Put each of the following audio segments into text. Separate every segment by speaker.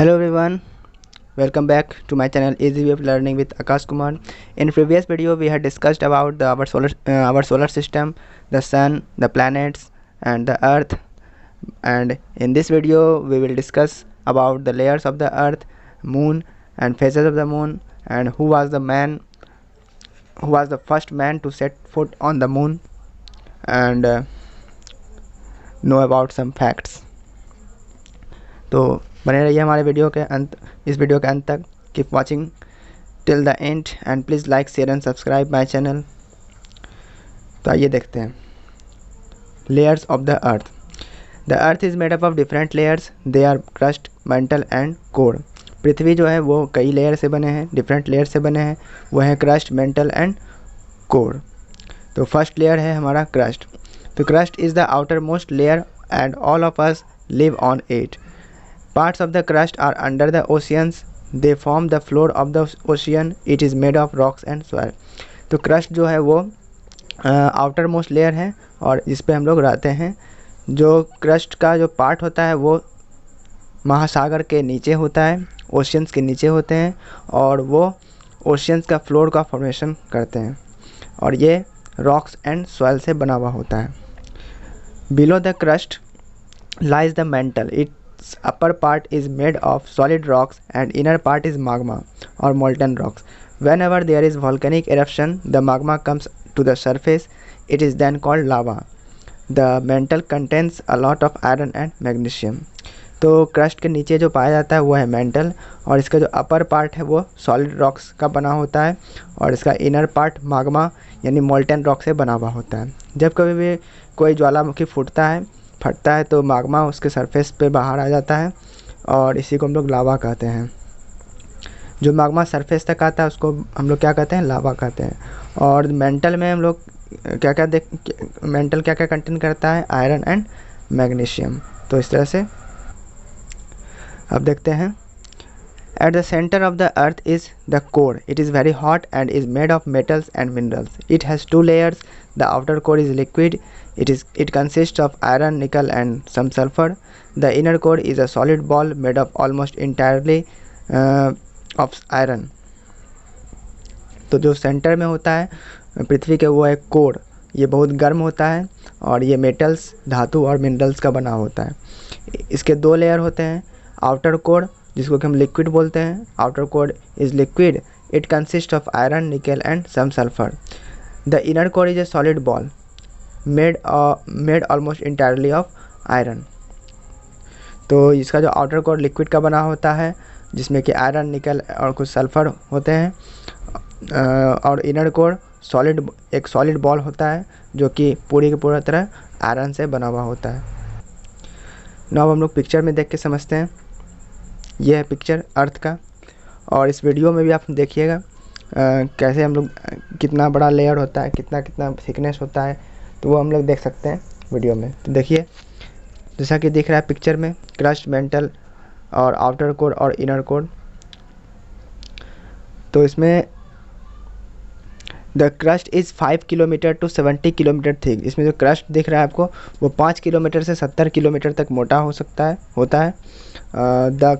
Speaker 1: Hello everyone, welcome back to my channel Easy Way of Learning with Akash Kumar. In previous video we had discussed about our solar system, the sun, the planets and the earth, and in this video we will discuss about the layers of the earth, moon and phases of the moon, and who was the first man to set foot on the moon, and know about some facts. तो बने रहिए हमारे इस video के अंत तक. Keep watching till the end and please like share and subscribe my channel. तो आइए देखते हैं. Layers of the earth is made up of different layers. They are crust, mantle and core. पृथ्वी जो है वो कई लेयर से बने हैं, डिफरेंट लेयर से बने हैं. वो है क्रस्ट, मेंटल एंड कोर. तो फर्स्ट लेयर है हमारा क्रस्ट. तो crust is the outer most layer and all of us live on it. Parts of the crust are under the oceans. They form the floor of the ocean. It is made of rocks and soil. तो crust जो है वो outer most layer है और इस पे हम लोग रहते हैं. जो क्रस्ट का जो पार्ट होता है वो महासागर के नीचे होता है, ओशियंस के नीचे होते हैं, और वो ओशियंस का फ्लोर का फॉर्मेशन करते हैं, और ये रॉक्स एंड सॉइल से बना हुआ होता है. Below the crust lies the mantle. Its upper part is made of solid rocks and inner part is magma or molten rocks. Whenever there is volcanic eruption, the magma comes to the surface. It is then called lava. The mantle contains a lot of iron and magnesium. तो crust के नीचे जो पाया जाता है वो है mental, और इसका जो अपर पार्ट है वो सॉलिड रॉक्स का बना होता है, और इसका इनर पार्ट माग्मा यानी मोल्टन रॉक से बना हुआ होता है. जब कभी भी कोई ज्वालामुखी फटता है तो माग्मा उसके सरफेस पे बाहर आ जाता है, और इसी को हम लोग लावा कहते हैं. जो माग्मा सरफेस तक आता है उसको हम लोग क्या कहते हैं, लावा कहते हैं. और मेंटल में हम लोग मेंटल क्या क्या कंटेन करता है, आयरन एंड मैग्नीशियम. तो इस तरह से अब देखते हैं. At the center of the earth is the core. It is very hot and is made of metals and minerals. It has two layers. The outer core is liquid. It consists of iron, nickel and some sulfur. The inner core is a solid ball made of almost entirely of iron. तो जो centre में होता है पृथ्वी के वो है core. ये बहुत गर्म होता है और ये मेटल्स, धातु और मिनरल्स का बना होता है. इसके दो लेयर होते हैं. आउटर कोर जिसको कि हम लिक्विड बोलते हैं. Outer core is liquid. It consist of iron, nickel and some sulphur. The inner core is a solid ball made almost entirely of iron. तो इसका जो आउटर कोर लिक्विड का बना होता है जिसमें कि आयरन, निकल और कुछ सल्फर होते हैं, और इनर कोर एक सॉलिड बॉल होता है जो कि पूरी की पूरी तरह आयरन से बना हुआ होता है. नाउ हम लोग पिक्चर में देख के समझते हैं. यह है पिक्चर अर्थ का, और इस वीडियो में भी आप देखिएगा कैसे हम लोग कितना बड़ा लेयर होता है, कितना थिकनेस होता है, तो वो हम लोग देख सकते हैं वीडियो में. तो देखिए जैसा कि दिख रहा है पिक्चर में, क्रस्ट, मेंटल और आउटर कोर और इनर कोर. तो इसमें the crust is 5 kilometre to 70 kilometre thick. इसमें जो क्रस्ट दिख रहा है आपको वो 5 किलोमीटर से 70 किलोमीटर तक मोटा होता है. The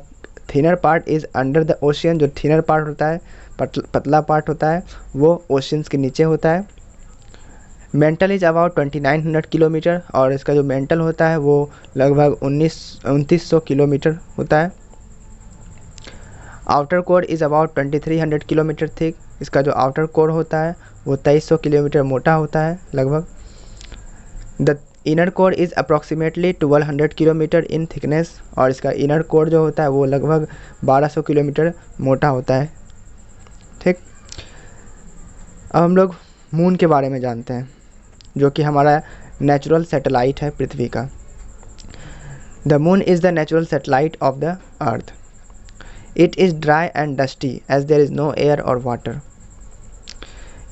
Speaker 1: thinner part is under the ocean. जो थिनर पार्ट होता है, पतला पार्ट होता है, वो ओशियंस के नीचे होता है. मेंटल इज़ अबाउट 2900 किलोमीटर, और इसका जो मेंटल होता है वो लगभग 2900 किलोमीटर होता है. Outer core is about 2300 kilometre thick. इसका जो आउटर कोर होता है वो 2300 किलोमीटर मोटा होता है लगभग. The inner core is approximately 1200 kilometre in thickness, और इसका इनर कोर जो होता है वो लगभग 1200 किलोमीटर मोटा होता है. ठीक. अब हम लोग मून के बारे में जानते हैं, जो कि हमारा नेचुरल सैटेलाइट है पृथ्वी का. The moon is the natural satellite of the earth. It is dry and dusty as there is no air और वाटर.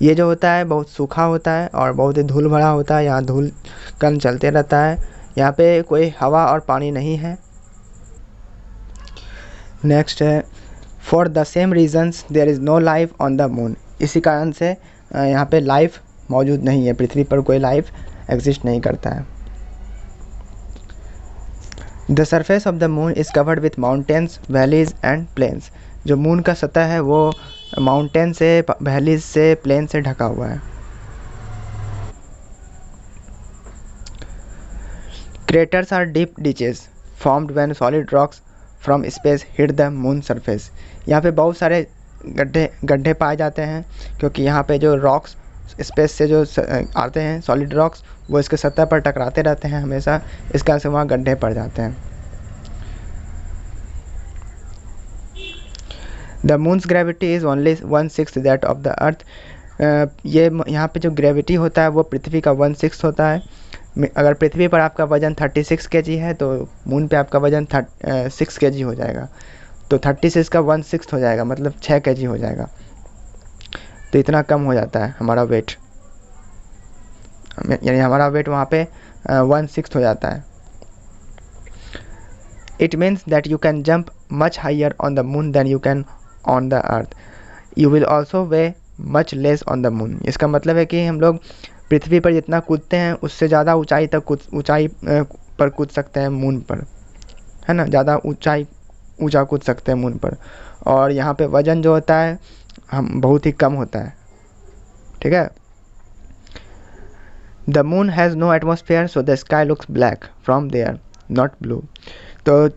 Speaker 1: ये जो होता है बहुत सूखा होता है और बहुत ही धूल भरा होता है. यहाँ धूल कण चलते रहता है. यहाँ पे कोई हवा और पानी नहीं है. नेक्स्ट है for the same reasons there is no life on the moon. इसी कारण से यहाँ पे लाइफ मौजूद नहीं है. पृथ्वी पर कोई लाइफ एग्जिस्ट नहीं करता है. The surface of the moon is covered with mountains, valleys and plains. जो मून का सतह है वो माउंटेन से, वैलीज से, प्लेन से ढका हुआ है। Craters are deep ditches formed when solid rocks from space hit the moon surface. यहाँ पे बहुत सारे गड्ढे पाए जाते हैं क्योंकि यहाँ पे जो रॉक्स स्पेस से जो आते हैं, सॉलिड रॉक्स, वो इसके सतह पर टकराते रहते हैं हमेशा, इस कारण से वहाँ गड्ढे पड़ जाते हैं। The moons gravity is only 1/6 that of the अर्थ। ये यहाँ पे जो ग्रेविटी होता है वो पृथ्वी का 1/6 होता है। अगर पृथ्वी पर आपका वज़न 36 kg है तो मून पे आपका वज़न 6 kg हो जाएगा। तो 36 का 1/6 हो जाएगा, मतलब 6 kg हो जाएगा। तो इतना कम हो जाता है हमारा वेट, यानी हमारा वेट वहाँ पे 1/6 हो जाता है। It means that you can jump much higher on the moon than you can on the earth. You will also weigh much less on the moon. इसका मतलब है कि हम लोग पृथ्वी पर जितना कूदते हैं उससे ज़्यादा ऊंचाई पर कूद सकते हैं मून पर, है ना, ज़्यादा ऊंचा कूद सकते हैं मून पर। और यहाँ पे वज़न जो होता है हम बहुत ही कम होता है, ठीक है। The moon has no atmosphere so the sky looks black from there not blue. तो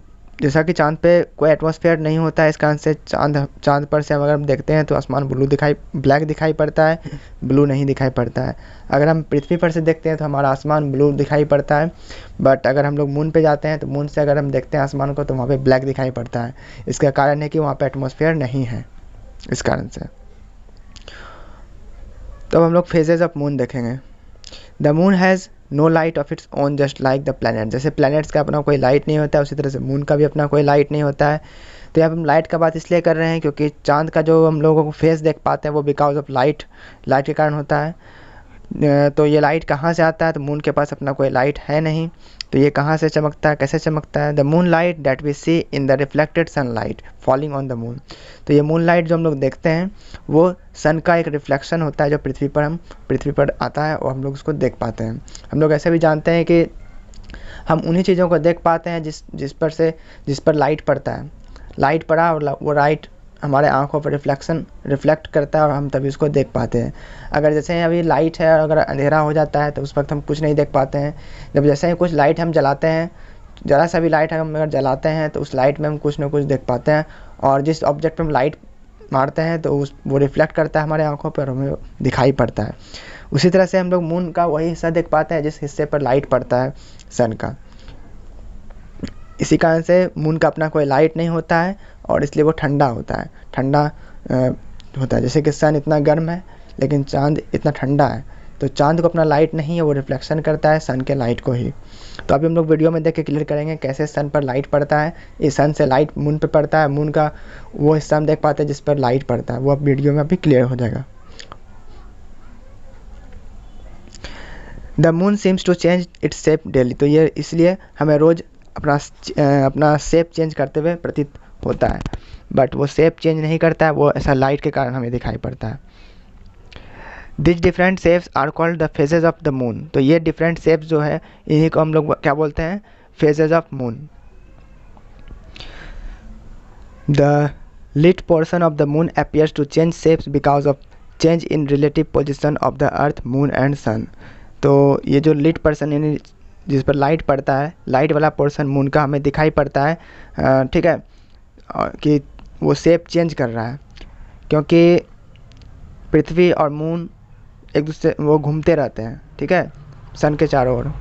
Speaker 1: जैसा कि चांद पे कोई एटमॉस्फेयर नहीं होता है, इस कारण से चांद पर से अगर हम देखते हैं तो आसमान ब्लैक दिखाई पड़ता है, ब्लू नहीं दिखाई पड़ता है। अगर हम पृथ्वी पर से देखते हैं तो हमारा आसमान ब्लू दिखाई पड़ता है, बट अगर हम लोग मून पे जाते हैं तो मून से अगर हम देखते हैं आसमान को तो वहाँ पे ब्लैक दिखाई पड़ता है। इसका कारण है कि वहाँ पे एटमॉस्फेयर नहीं है, इस कारण से। तो अब हम लोग फेजेज ऑफ मून देखेंगे। The moon has no light of its own just like the planet. जैसे प्लैनेट्स का अपना कोई लाइट नहीं होता है उसी तरह से मून का भी अपना कोई लाइट नहीं होता है। तो यहाँ पर हम लाइट का बात इसलिए कर रहे हैं क्योंकि चांद का जो हम लोगों को फेस देख पाते हैं वो बिकॉज ऑफ लाइट के कारण होता है। तो ये लाइट कहाँ से आता है, तो मून के पास अपना कोई लाइट है नहीं, तो ये कहाँ से चमकता है, कैसे चमकता है। The moon light that we see in the reflected sunlight falling on the moon. तो ये मून लाइट जो हम लोग देखते हैं वो सन का एक रिफ्लेक्शन होता है जो पृथ्वी पर आता है और हम लोग उसको देख पाते हैं। हम लोग ऐसे भी जानते हैं कि हम उन्हीं चीज़ों को देख पाते हैं जिस पर लाइट पड़ता है। लाइट पड़ा और वो लाइट हमारे आँखों पर रिफ्लेक्ट करता है और हम तभी उसको देख पाते हैं। अगर जैसे अभी लाइट है और अगर अंधेरा हो जाता है तो उस वक्त हम कुछ नहीं देख पाते हैं। जब जैसे ही कुछ लाइट हम जलाते हैं, ज़रा सा भी लाइट हम अगर जलाते हैं तो उस लाइट में हम कुछ ना कुछ देख पाते हैं, और जिस ऑब्जेक्ट पर हम लाइट मारते हैं तो वो रिफ्लेक्ट करता है हमारे आँखों पर, हमें दिखाई पड़ता है। उसी तरह से हम लोग मून का वही हिस्सा देख पाते हैं जिस हिस्से पर लाइट पड़ता है सन का। इसी कारण से मून का अपना कोई लाइट नहीं होता है और इसलिए वो ठंडा होता है। जैसे कि सन इतना गर्म है लेकिन चांद इतना ठंडा है, तो चांद को अपना लाइट नहीं है, वो रिफ्लेक्शन करता है सन के लाइट को ही। तो अभी हम लोग वीडियो में देख के क्लियर करेंगे कैसे सन पर लाइट पड़ता है। इस सन से लाइट मून पे पड़ता है, मून का वो हिस्सा हम देख पाते हैं जिस पर लाइट पड़ता है, वो अब वीडियो में अभी क्लियर हो जाएगा। The moon seems to change its shape daily. तो ये इसलिए हमें रोज़ अपना शेप चेंज करते हुए प्रतीत होता है, बट वो शेप चेंज नहीं करता है, वो ऐसा लाइट के कारण हमें दिखाई पड़ता है। This different shapes are called the phases of the moon. तो ये डिफरेंट शेप्स जो है इन्हीं को हम लोग क्या बोलते हैं, phases of moon. The lit portion of the moon appears to change shapes because of change in relative position of the earth, moon and sun. तो ये जो लिट पर्सन यानी जिस पर लाइट पड़ता है, लाइट वाला पोर्शन मून का हमें दिखाई पड़ता है, ठीक है, कि वो शेप चेंज कर रहा है क्योंकि पृथ्वी और मून एक दूसरे वो घूमते रहते हैं, ठीक है, सन के चारों ओर।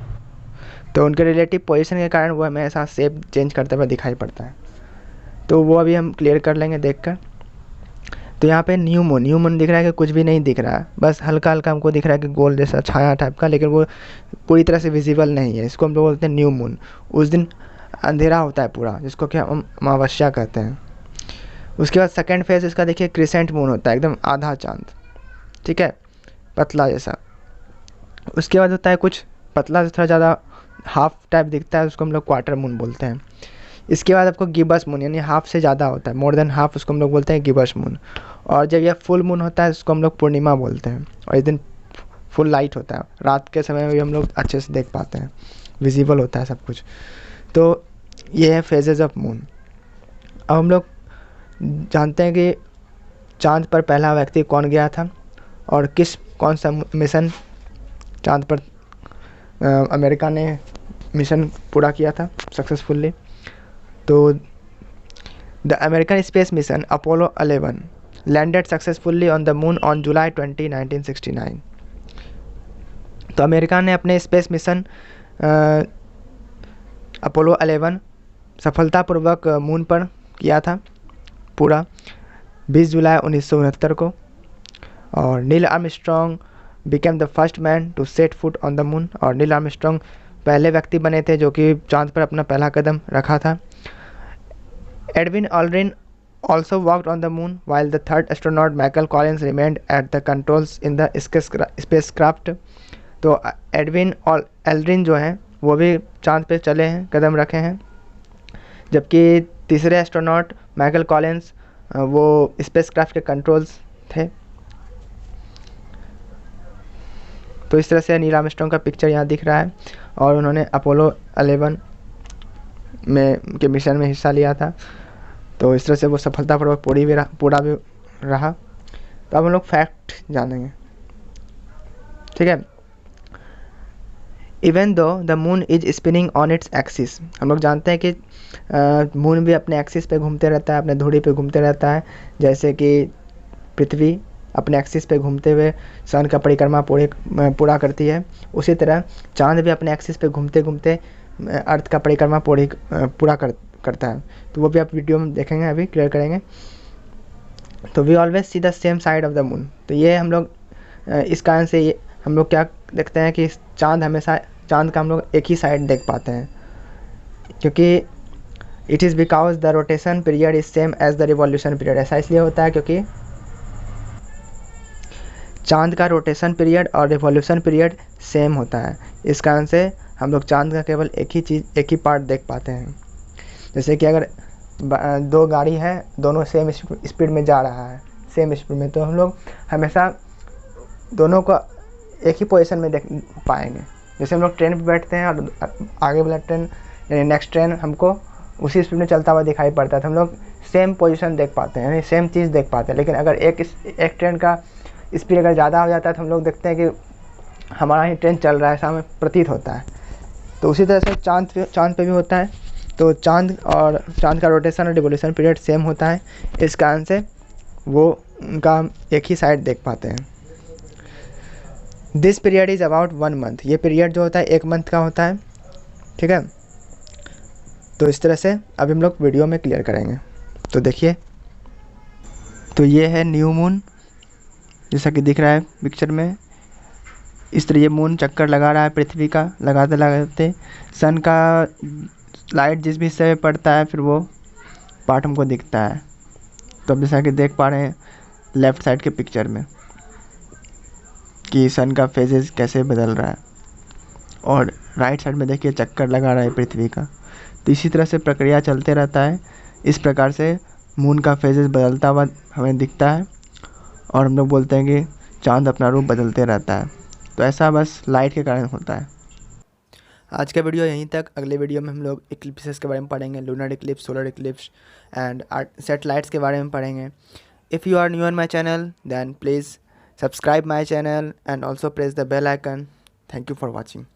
Speaker 1: तो उनके रिलेटिव पोजीशन के कारण वो हमें ऐसा शेप चेंज करते हुए दिखाई पड़ता है। तो वो अभी हम क्लियर कर लेंगे देखकर। तो यहाँ पे न्यू मून दिख रहा है कि कुछ भी नहीं दिख रहा है, बस हल्का हल्का हमको दिख रहा है कि गोल जैसा छाया टाइप का, लेकिन वो पूरी तरह से विजिबल नहीं है। इसको हम लोग बोलते हैं न्यू मून। उस दिन अंधेरा होता है पूरा, जिसको कि हम अमावस्या कहते हैं। उसके बाद सेकंड फेज इसका देखिए क्रिसेंट मून होता है, एकदम आधा चांद, ठीक है, पतला जैसा। उसके बाद होता है कुछ पतला से थोड़ा ज़्यादा हाफ टाइप दिखता है, उसको हम लोग क्वार्टर मून बोलते हैं। इसके बाद आपको गिबस मून यानी हाफ से ज़्यादा होता है, मोर देन हाफ, उसको हम लोग बोलते हैं गिबस मून। और जब यह फुल मून होता है उसको हम लोग पूर्णिमा बोलते हैं। और इस दिन फुल लाइट होता है, रात के समय में भी हम लोग अच्छे से देख पाते हैं, विजिबल होता है सब कुछ। तो ये है फेजेस ऑफ मून। अब हम लोग जानते हैं कि चांद पर पहला व्यक्ति कौन गया था और कौन सा मिशन चांद पर अमेरिका ने मिशन पूरा किया था सक्सेसफुली। तो the American space mission Apollo 11 landed successfully on the moon on July 20, 1969। तो अमेरिका ने अपने स्पेस मिशन अपोलो 11 सफलतापूर्वक मून पर किया था पूरा 20 जुलाई 1969 को। और Neil Armstrong became the first man to set foot on the moon. और नील आर्मस्ट्रॉन्ग पहले व्यक्ति बने थे जो कि चांद पर अपना पहला कदम रखा था। Edwin Aldrin also worked on the moon while the third astronaut Michael Collins remained at the controls in the spacecraft। तो एडविन और एल्ड्रिन जो हैं वो भी चांद पे चले हैं, कदम रखे हैं, जबकि तीसरे एस्ट्रोनॉट माइकल कॉलिंस वो स्पेसक्राफ्ट के कंट्रोल्स थे। तो इस तरह से नील आर्मस्ट्रॉन्ग का पिक्चर यहाँ दिख रहा है और उन्होंने अपोलो 11 के मिशन में हिस्सा लिया था। तो इस तरह से वो सफलतापूर्वक पूरा भी रहा। तो अब हम लोग फैक्ट जानेंगे, ठीक है। Even though the moon is spinning on its axis, हम लोग जानते हैं कि मून भी अपने एक्सिस पे घूमते रहता है, अपने धुरी पे घूमते रहता है, जैसे कि पृथ्वी अपने एक्सिस पे घूमते हुए सन का परिक्रमा पूरा करती है। उसी तरह चांद भी अपने एक्सिस पे घूमते घूमते अर्थ का परिक्रमा पूरा करता है। तो वो भी आप वीडियो में देखेंगे, अभी क्लियर करेंगे। तो we always see the same side of the moon. तो ये हम लोग इस कारण से ये हम लोग क्या देखते हैं कि चांद का हम लोग एक ही साइड देख पाते हैं, क्योंकि it is because the rotation period is same as the revolution period. ऐसा इसलिए होता है क्योंकि चांद का रोटेशन पीरियड और रिवॉल्यूशन पीरियड सेम होता है। इस कारण से हम लोग चांद का केवल एक ही पार्ट देख पाते हैं। जैसे कि अगर दो गाड़ी है, दोनों सेम स्पीड में जा रहा है, सेम स्पीड में, तो हम लोग हमेशा दोनों को एक ही पोजीशन में देख पाएंगे। जैसे हम लोग ट्रेन पे बैठते हैं और आगे वाला ट्रेन यानी नेक्स्ट ट्रेन हमको उसी स्पीड में चलता हुआ दिखाई पड़ता है, तो हम लोग सेम पोजीशन देख पाते हैं, यानी सेम चीज़ देख पाते हैं। लेकिन अगर एक ट्रेन का स्पीड अगर ज़्यादा हो जाता है तो हम लोग देखते हैं कि हमारा ही ट्रेन चल रहा है, ऐसा हमें प्रतीत होता है। तो उसी तरह से चांद पे भी होता है। तो चांद का रोटेशन और रिवोल्यूशन पीरियड सेम होता है, इस कारण से वो उनका एक ही साइड देख पाते हैं। This period is about 1 month. ये पीरियड जो होता है 1 मंथ का होता है, ठीक है। तो इस तरह से अभी हम लोग वीडियो में क्लियर करेंगे। तो देखिए, तो ये है न्यू मून, जैसा कि दिख रहा है पिक्चर में। इस तरह ये मून चक्कर लगा रहा है पृथ्वी का, लगाते लगाते सन का लाइट जिस भी हिस्से में पड़ता है फिर वो पार्ट हमको दिखता है। तो अब जैसा कि देख पा रहे हैं लेफ़्ट साइड के पिक्चर में कि सन का फेजेस कैसे बदल रहा है, और राइट साइड में देखिए चक्कर लगा रहा है पृथ्वी का। तो इसी तरह से प्रक्रिया चलते रहता है। इस प्रकार से मून का फेजेस बदलता हुआ हमें दिखता है और हम लोग बोलते हैं कि चांद अपना रूप बदलते रहता है। तो ऐसा बस लाइट के कारण होता है। आज का वीडियो यहीं तक। अगले वीडियो में हम लोग इक्लिप्सेस के बारे में पढ़ेंगे, lunar eclipse, solar eclipse and satellites के बारे में पढ़ेंगे। If you are new on my channel then please subscribe my channel and also press the bell icon. Thank you for watching.